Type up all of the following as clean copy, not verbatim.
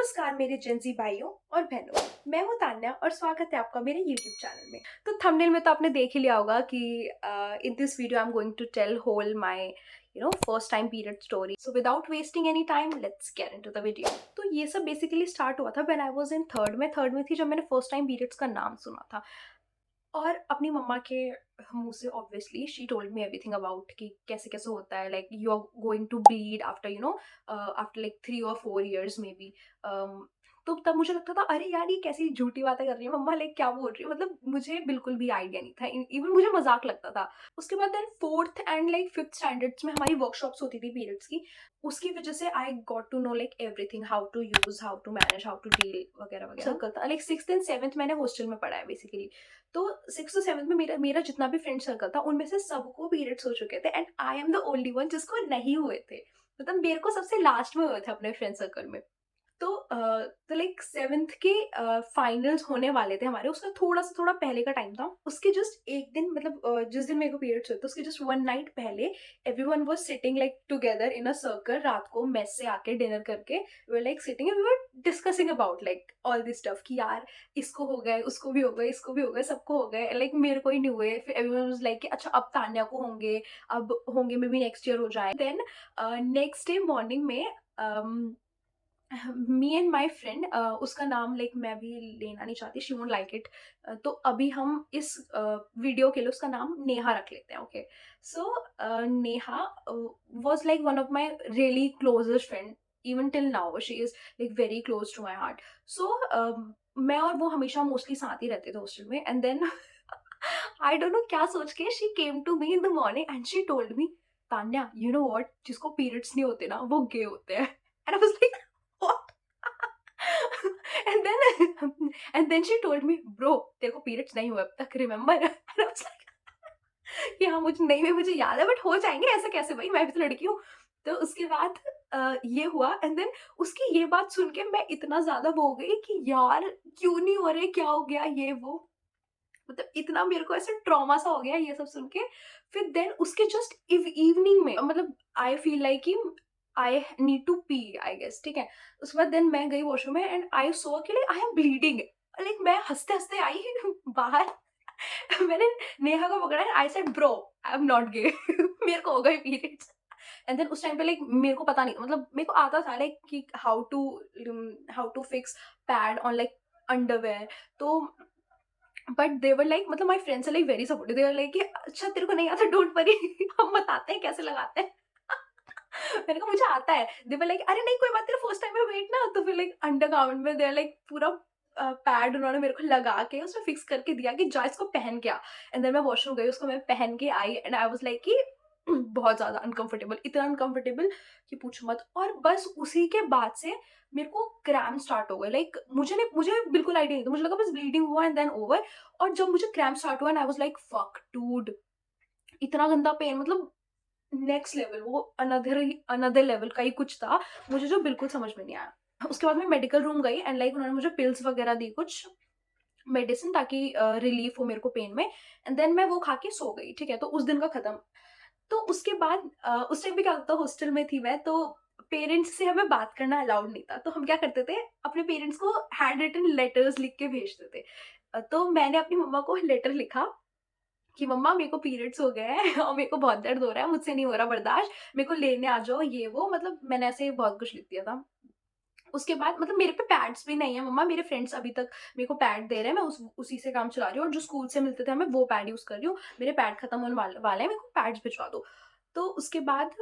नमस्कार मेरे जेंजी भाइयों और बहनों। मैं हूं तान्या और स्वागत है आपका मेरे YouTube चैनल में। तो थंबनेल में तो आपने देख ही लिया होगा कि in this video I am going to tell whole my first time period story. So without wasting any time let's get into the video. तो ये सब बेसिकली स्टार्ट हुआ था when I was in third में थी, जब मैंने first time periods का नाम सुना था। और अपनी मम्मा के मुंह से obviously she told me everything about कि कैसे कैसे होता है, like you are going to bleed after after like 3 or 4 years maybe. तो तब मुझे लगता था अरे यार ये कैसी झूठी बातें कर रही है मम्मा, लाइक क्या बोल रही है, मतलब मुझे बिल्कुल भी आइडिया नहीं था, इवन मुझे मजाक लगता था। उसके बाद then fourth and like fifth standards में हमारी वर्कशॉप्स होती थी पीरियड्स की। उसकी वजह से I got to know like everything, how to use, how to manage, how to deal वगैरह वगैरह सर्कल था। लाइक सिक्स्थ एंड सेवन्थ मैंने हॉस्टल में पढ़ा है बेसिकली। तो सिक्स और सेवन्थ में मेरा मेरा जितना भी फ्रेंड सर्कल था उनमें से सबको पीरियड्स हो चुके थे and I am the only one जिसको नहीं हुए थे। मतलब मेरे को सबसे लास्ट में हुए थे अपने फ्रेंड सर्कल में। तो लाइक सेवन्थ के फाइनल्स होने वाले थे हमारे, उसका थोड़ा पहले का टाइम था। उसके जस्ट एक दिन, मतलब जिस दिन मेरे को पीरियड्स हुए थे उसके जस्ट 1 नाइट पहले everyone was sitting like together in a circle. रात को मेस से आके डिनर करके we were like sitting and we were discussing about like all this stuff कि यार इसको हो गए, उसको भी हो गए, इसको भी हो गए, सबको हो गए, लाइक मेरे को ही नहीं हुए। फिर एवरीवन वाज लाइक अच्छा अब तान्या को होंगे, अब होंगे मे बी नेक्स्ट ईयर हो जाए। देन नेक्स्ट डे मॉर्निंग में मी एंड माई फ्रेंड, उसका नाम लाइक मैं भी लेना नहीं चाहती, शी वोंट लाइक इट। तो अभी हम इस वीडियो के लिए उसका नाम नेहा रख लेते हैं। Okay, so Neha was like one of my really closest friend, even till now she is like very close to my heart. So मैं और वो हमेशा मोस्टली साथ ही रहते थे हॉस्टल में। And then I don't know क्या सोच के she came to me in the morning and she told me, Tanya you know what, जिसको पीरियड्स नहीं होते ना वो गे होते हैं। And I was like what? and then and then she told me, bro तेरे को पीरियड्स नहीं हुए अब तक, remember? and I was like कि हाँ मुझे नहीं हुए, मुझे याद है, बट हो जाएंगे, ऐसा कैसे भाई, मैं भी तो लड़की हूँ। तो उसके बाद ये हुआ एंड देन उसकी ये बात सुन के मैं इतना ज्यादा वो हो गई कि यार क्यों नहीं हो रहे, क्या हो गया ये वो, मतलब इतना मेरे को ऐसे ट्रॉमा सा हो गया ये सब सुन के। फिर देन उसके जस्ट इवनिंग में, मतलब आई फील लाइक कि I need to pee I guess, ठीक है। उसके बाद देन मैं गई वॉशरूम में एंड आई सो कि like I am bleeding. Like मैं हंसते हंसते आई बाहर। मैंने नेहा को पकड़ा, I said bro I am not gay, मेरे को हो गए पीरियड्स। एंड देन उस टाइम पे लाइक मेरे को पता नहीं, मतलब मेरे को आता था लाइक कि how to fix pad on like underwear. तो बट दे वर लाइक, मतलब my friends are like very supportive, they were like कि अच्छा तेरे को नहीं आता, डोंट वरी, हम बताते हैं कैसे लगाते हैं। मैंने कहा मुझे आता है। दे वर लाइक अरे नहीं कोई बात, तेरा फर्स्ट टाइम है, वेट ना। तो फिर लाइक अंडरगारमेंट में दे लाइक पूरा पैड उन्होंने मेरे को लगा के उसमें फिक्स करके दिया कि जा इसको पहन के आ। एंड देन मैं वॉशरूम गई, उसको मैं पहन के आई एंड आई वाज लाइक कि बहुत ज्यादा अनकंफर्टेबल, इतना अनकंफर्टेबल कि पूछो मत। और बस उसी के बाद से मेरे को क्रैम्प स्टार्ट हो गए। लाइक मुझे बिल्कुल आइडिया नहीं था, मुझे लगा बस ब्लीडिंग हुआ एंड देन ओवर। और जब मुझे क्रैम्प स्टार्ट हुआ and I was like fuck dude, इतना गंदा पेन, मतलब नेक्स्ट लेवल, वो अनदर लेवल का ही कुछ था, मुझे जो बिल्कुल समझ में नहीं आया। उसके बाद मैं मेडिकल रूम गई एंड लाइक उन्होंने मुझे पिल्स वगैरह दी, कुछ मेडिसिन, ताकि रिलीफ हो मेरे को पेन में। एंड देन मैं वो खा के सो गई, ठीक है। तो उस दिन का खत्म। तो उसके बाद उस टाइम पे क्या होता, हॉस्टल में थी मैं, तो पेरेंट्स से हमें बात करना अलाउड नहीं था। तो हम क्या करते थे, अपने पेरेंट्स को हैंड रिटन लेटर्स लिख के भेजते थे। तो मैंने अपनी मम्मा को लेटर लिखा कि मम्मा मेरे को पीरियड्स हो गए हैं और मेरे को बहुत दर्द हो रहा है, मुझसे नहीं हो रहा बर्दाश्त, मेरे को लेने आ जाओ ये वो, मतलब मैंने ऐसे बहुत कुछ लिख दिया था। उसके बाद मतलब मेरे पे पैड्स भी नहीं है मम्मा, मेरे फ्रेंड्स अभी तक मेरे को पैड दे रहे हैं, मैं उसी से काम चला रही हूँ, और जो स्कूल से मिलते थे मैं वो पैड यूज कर रही हूँ, मेरे पैड खत्म होने वाले हैं, मेरे को पैड्स भिजवा दो। तो उसके बाद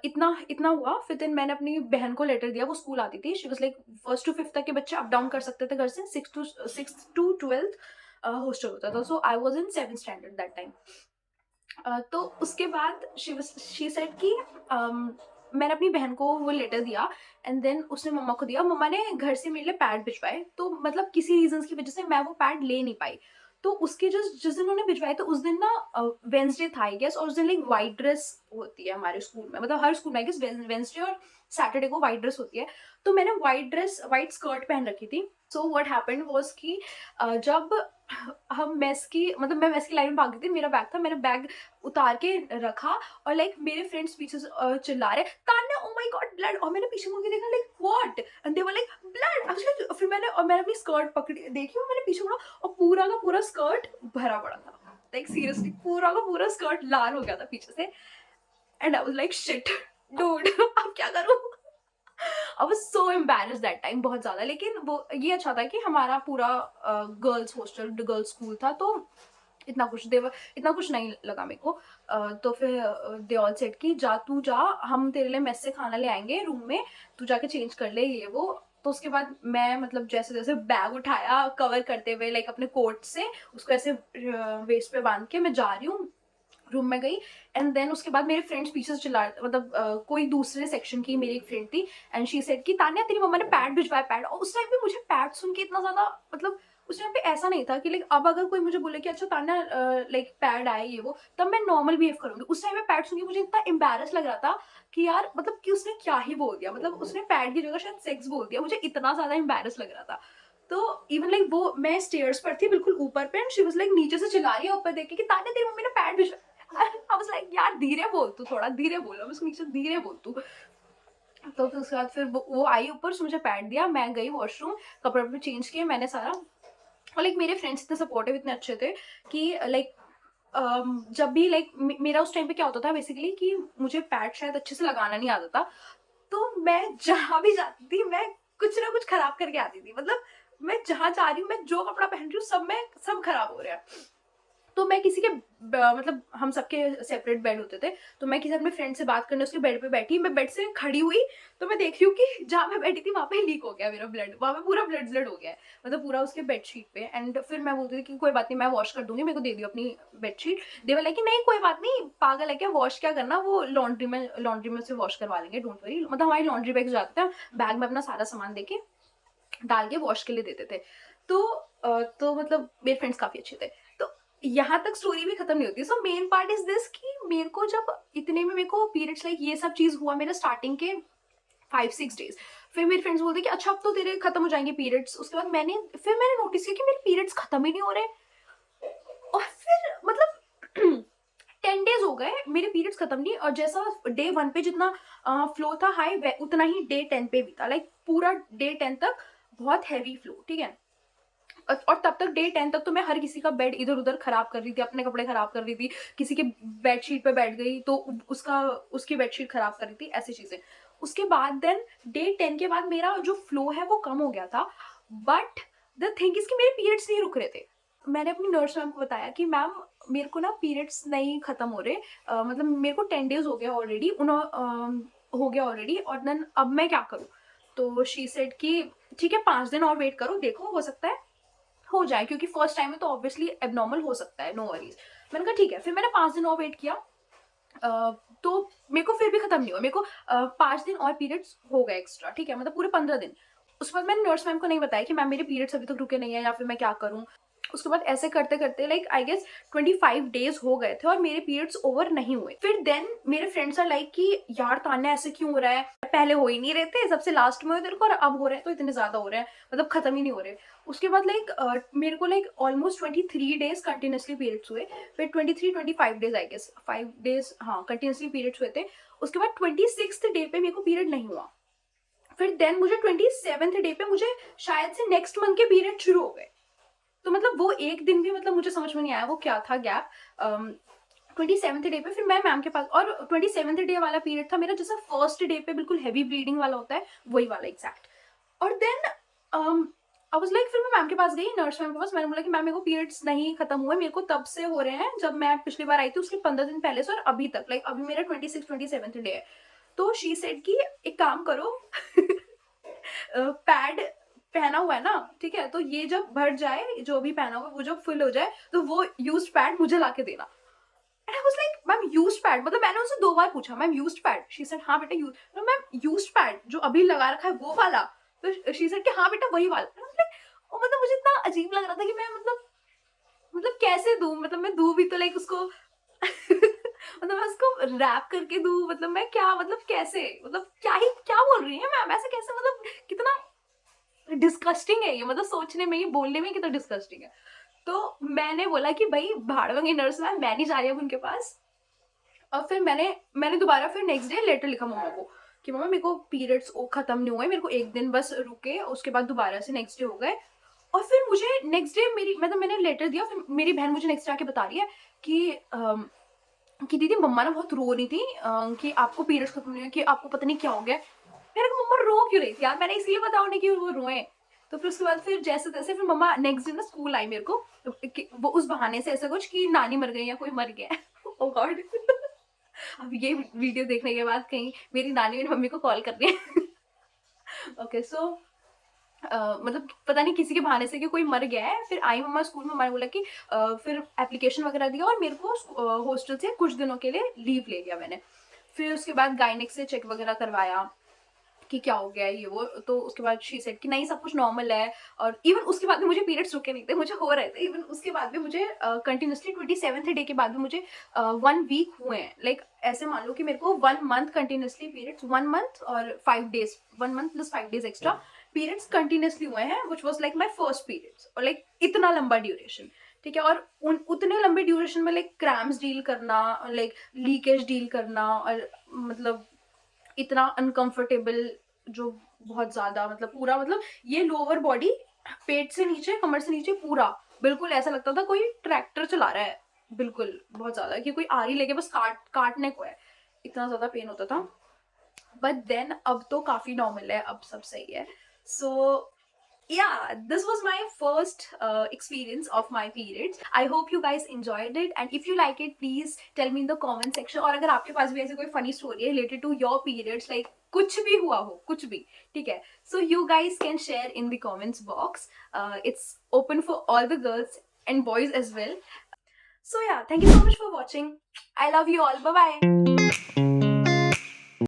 इतना इतना हुआ। फिर दिन मैंने अपनी बहन को लेटर दिया, वो स्कूल आती थी, she was like first to fifth तक के बच्चे अप डाउन कर सकते थे घर से, सिक्स टू ट्वेल्थ हॉस्टल होता था। So I was in 7th standard that time. तो उसके बाद शी सेड कि मैंने अपनी बहन को वो लेटर दिया एंड देन उसने मम्मा को दिया, मम्मा ने घर से मेरे लिए पैड भिजवाए। तो मतलब किसी रीजन की वजह से मैं वो पैड ले नहीं पाई। तो उसके जिस दिन उन्होंने भिजवाए तो उस दिन ना वेंसडे था आई गेस, और उस दिन लाइक व्हाइट ड्रेस होती है हमारे स्कूल में, मतलब हर स्कूल में आई गेस वेंसडे और सैटरडे को व्हाइट ड्रेस होती है। तो मैंने व्हाइट स्कर्ट पहन रखी थी। सो व्हाट हैपेंड वाज कि जब हम मेस की, मतलब मैं मेस की लाइन में भाग गई थी, मेरा बैग था, मैंने बैग उतार के रखा और लाइक मेरे फ्रेंड्स पीछे से चिल्ला रहे Tanya oh my God blood, और मैंने पीछे मुड़ के देखा लाइक व्हाट। मैंने अपनी स्कर्ट पकड़ी, देखी और मैंने पीछे मुड़ा और पूरा का पूरा स्कर्ट भरा पड़ा था, लाइक सीरियसली पूरा का पूरा स्कर्ट लाल हो गया था पीछे से। And I was like shit dude, अब क्या करूं। I was so embarrassed that time, बहुत ज्यादा। लेकिन वो ये अच्छा था कि हमारा पूरा गर्ल्स हॉस्टल, गर्ल्स स्कूल था, तो इतना कुछ नहीं लगा मेरे को। तो फिर दे ऑल सेड कि जा तू जा, हम तेरे लिए मेस से खाना ले आएंगे रूम में, तू जाके चेंज कर ले ये वो। तो उसके बाद मैं मतलब जैसे जैसे बैग उठाया कवर करते हुए, लाइक अपने कोट से उसको ऐसे वेस्ट पे बांध के मैं जा रही हूँ, रूम में गई। एंड देन उसके बाद मेरे फ्रेंड्स पीछे से चिल्ला, मतलब कोई दूसरे सेक्शन की मेरी एक फ्रेंड थी, एंड शी सेड कि तान्या तेरी मम्मा ने पैड भिजवाया पैड। और उस टाइम पे मुझे पैड सुन के इतना ज्यादा, मतलब उस टाइम पे ऐसा नहीं था कि लाइक अब अगर कोई मुझे बोले कि अच्छा तान्या लाइक पैड आए ये वो, तब मैं नॉर्मल बिहेव करूंगी। उस टाइम पे पैड सुन के मुझे इतना एम्बैरस लग रहा था कि यार मतलब कि उसने क्या ही बोल दिया, मतलब उसने पैड की जगह शायद सेक्स बोल दिया, मुझे इतना ज्यादा एम्बैरस लग रहा था। तो इवन लाइक वो मैं स्टेयर्स पर थी बिल्कुल ऊपर पे, एंड शी वाज लाइक नीचे से चिल्ला रही है ऊपर देख के कि तान्या तेरी मम्मी ने पैड भिजवाया। आई वाज लाइक यार धीरे बोल तू, थोड़ा धीरे बोल, मैं उसको नीचे धीरे बोल तू। तो फिर उसके बाद फिर वो आई ऊपर से मुझे पैड दिया, मैं गई वॉशरूम, कपड़े वपड़े चेंज किए मैंने सारा। और लाइक मेरे फ्रेंड्स इतने सपोर्टिव, इतने अच्छे थे कि लाइक जब भी लाइक मेरा उस टाइम पे क्या होता था बेसिकली कि मुझे पैड शायद अच्छे से लगाना नहीं आता था, तो मैं जहां भी जाती थी मैं कुछ ना कुछ खराब करके आती थी। मतलब मैं जहां जा रही हूँ, मैं जो कपड़ा पहन रही हूँ सब खराब हो रहा है। तो मैं किसी के मतलब हम सबके सेपरेट बेड होते थे, तो मैं किसी अपने फ्रेंड से बात करने उसके बेड पे बैठी, मैं बेड से खड़ी हुई तो मैं देख रही हूँ कि जहाँ मैं बैठी थी वहां पे लीक हो गया मेरा ब्लड, वहां पे पूरा ब्लड हो गया है, मतलब पूरा उसके बेडशीट पे। एंड फिर मैं बोलती थी कि कोई बात नहीं मैं वॉश कर दूंगी, मेरे को दे दियो अपनी बेडशीट। देवर लाइक कि नहीं कोई बात नहीं, पागल है क्या, वॉश क्या करना, वो लॉन्ड्री में से वॉश करवा लेंगे, डोंट वरी। मतलब हमारी लॉन्ड्री बैग जाते थे, बैग में अपना सारा सामान देके डाल के वॉश के लिए देते थे। तो मतलब मेरे फ्रेंड्स काफी अच्छे थे। तो यहाँ तक स्टोरी भी खत्म नहीं होती। So main part is this कि मेरे को जब इतने में मेरे को पीरियड्स लाइक ये सब चीज हुआ मेरा स्टार्टिंग के 5-6 डेज। फिर मेरे फ्रेंड्स बोलते कि अच्छा अब तो तेरे खत्म हो जाएंगे पीरियड्स। उसके बाद मैंने नोटिस किया कि मेरे पीरियड्स खत्म ही नहीं हो रहे। और फिर मतलब 10 डेज हो गए मेरे पीरियड्स खत्म नहीं, और जैसा डे 1 पे जितना फ्लो था हाई, उतना ही डे 10 पे भी था। लाइक पूरा डे 10 तक बहुत हैवी फ्लो, ठीक है। और तब तक डे 10 तक तो मैं हर किसी का बेड इधर उधर खराब कर रही थी, अपने कपड़े खराब कर रही थी, किसी के बेडशीट पे बैठ गई तो उसकी बेडशीट खराब कर रही थी, ऐसी चीजें। उसके बाद देन डे 10 के बाद मेरा जो फ्लो है वो कम हो गया था, बट द थिंग इज कि मेरे पीरियड्स नहीं रुक रहे थे। मैंने अपनी नर्स मैम को बताया कि मैम मेरे को ना पीरियड्स नहीं खत्म हो रहे, मतलब मेरे को 10 डेज हो गया ऑलरेडी, हो गया ऑलरेडी, और देन अब मैं क्या करूँ। तो शी सेड कि ठीक है 5 दिन और वेट करो, देखो हो सकता है हो जाए, क्योंकि फर्स्ट टाइम में तो ऑब्वियसली एबनॉर्मल हो सकता है, नो वरीज। मैंने कहा ठीक है। फिर मैंने 5 दिन और वेट किया, तो मेरे को फिर भी खत्म नहीं हुआ। मेरे को 5 दिन और पीरियड्स हो गए एक्स्ट्रा, ठीक है, मतलब पूरे 15 दिन। उसके बाद मैंने नर्स मैम को नहीं बताया कि मैम मेरे पीरियड्स अभी तक रुके नहीं है या फिर मैं क्या करूँ। उसके बाद ऐसे करते करते लाइक आई गेस 25 डेज हो गए थे और मेरे पीरियड्स ओवर नहीं हुए। फिर देन मेरे फ्रेंड्स आर लाइक कि यार तान्या ऐसे क्यों हो रहा है, पहले हो ही नहीं रहे थे, सबसे लास्ट में हुए तेरे को, और अब हो रहे हैं तो इतने ज्यादा हो रहे हैं, मतलब खत्म ही नहीं हो रहे। उसके बाद लाइक मेरे को like almost 23 days continuously periods हुए। फिर 25 डेज आई गेस 5 डेज हाँ कंटिन्यूसली पीरियड्स हुए थे। उसके बाद 26th डे पे मेरे को पीरियड नहीं हुआ। फिर देन मुझे 27th डे पे मुझे शायद से नेक्स्ट मंथ के पीरियड शुरू हो गए। तो मतलब वो एक दिन भी मतलब मुझे समझ में नहीं आया वो क्या था गैप। 27th डे पे फिर मैं मैम के पास, और 27th डे वाला पीरियड था मेरा जैसा फर्स्ट डे पे बिल्कुल हैवी ब्लीडिंग वाला होता है, वही वाला एग्जैक्ट। और देन आई वाज लाइक, फिर मैं मैम के पास गई, नर्स मैम के पास। मैंने बोला कि मैम मेरे को पीरियड्स नहीं खत्म हुए, मेरे को तब से हो रहे हैं जब मैं पिछली बार आई थी उसके 15 दिन पहले से, और अभी तक लाइक अभी मेरा 27th डे है। तो शी सेड कि एक काम करो पैड पहना हुआ है ना, ठीक है, तो ये जब भर जाए, जो भी पहना हुआ वो जब फुल हो जाए तो वो यूज्ड पैड मुझे लाके देना। And I was like ma'am used pad, मतलब मैंने उनसे 2 बार पूछा ma'am used pad. She said हाँ बेटा यूज, मैम यूज्ड पैड जो अभी लगा रखा है वो वाला। तो शी सेड कि हाँ बेटा वही वाला। और मतलब मुझे इतना अजीब लग रहा था कि मैं मतलब कैसे दूं, मतलब मैं दूं भी तो लाइक उसको मतलब मैं उसको रैप करके दूं, मतलब मैं क्या, मतलब कैसे, मतलब क्या बोल रही है मैम, ऐसे कैसे, मतलब कितना डिस्कस्टिंग है ये, मतलब सोचने में, ये बोलने में कितना डिस्कस्टिंग है। तो मैंने बोला कि भाई भाड़वंगी नर्स मैम मैं नहीं जा रही हूँ उनके पास। और फिर मैंने दोबारा फिर नेक्स्ट डे लेटर लिखा मम्मा को कि मम्मा मेरे को पीरियड्स खत्म नहीं हुए, मेरे को एक दिन बस रुके, उसके बाद दोबारा से नेक्स्ट डे हो गए। और फिर मुझे नेक्स्ट डे मेरी मतलब मैंने लेटर दिया, फिर मेरी बहन मुझे नेक्स्ट डे आके बता रही है कि दीदी मम्मा ना बहुत रो रही थी कि आपको पीरियड्स खत्म नहीं हुए, कि आपको पता नहीं क्या हो गया। मैंने कहा मम्मा रो क्यों रही थी यार, मैंने इसलिए बताया उन्हें कि वो रोए। तो फिर उसके बाद फिर जैसे तैसे फिर मम्मा नेक्स्ट दिन ना स्कूल आई मेरे को, वो उस बहाने से ऐसा कुछ कि नानी मर गई या कोई मर गया। ओह गॉड। अब ये वीडियो देखने के बाद कहीं मेरी नानी मेरी मम्मी को कॉल कर रही है। ओके सो मतलब पता नहीं किसी के बहाने से कि कोई मर गया है। फिर आई मम्मा स्कूल में, मैंने बोला कि फिर एप्लीकेशन वगैरह दिया और मेरे को हॉस्टल से कुछ दिनों के लिए लीव ले लिया मैंने। फिर उसके बाद गायनिक से चेक वगैरह करवाया कि क्या हो गया है ये वो। तो उसके बाद शी सेड कि नहीं सब कुछ नॉर्मल है। और इवन उसके बाद भी मुझे पीरियड्स रुके नहीं थे, मुझे हो रहे थे। इवन उसके बाद भी मुझे कंटिन्यूसली 27th डे के बाद भी मुझे 1 वीक हुए हैं। लाइक ऐसे मान लो कि मेरे को 1 मंथ कंटिन्यूसली पीरियड्स, 1 मंथ और 5 days, 1 month plus 5 days extra periods continuously हुए हैं, which was like my first periods. और लाइक इतना लंबा ड्यूरेशन, ठीक है। और उतने लंबे ड्यूरेशन में लाइक क्रैम्स डील करना, लाइक लीकेज डील करना, और मतलब इतना अनकंफर्टेबल, जो बहुत ज्यादा मतलब पूरा मतलब ये लोअर बॉडी, पेट से नीचे, कमर से नीचे पूरा बिल्कुल ऐसा लगता था कोई ट्रैक्टर चला रहा है। बिल्कुल बहुत ज्यादा कि कोई आरी लेके बस काटने को है, इतना ज्यादा पेन होता था। बट देन अब तो काफी नॉर्मल है, अब सब सही है। सो yeah, this was my first experience of my periods. I hope you guys enjoyed it, and if you like it please tell me in the comment section. और अगर आपके पास भी ऐसे कोई funny story है related to your periods, like कुछ भी हुआ हो, कुछ भी, ठीक है, so you guys can share in the comments box. It's open for all the girls and boys as well. So yeah, thank you so much for watching. I love you all. Bye bye.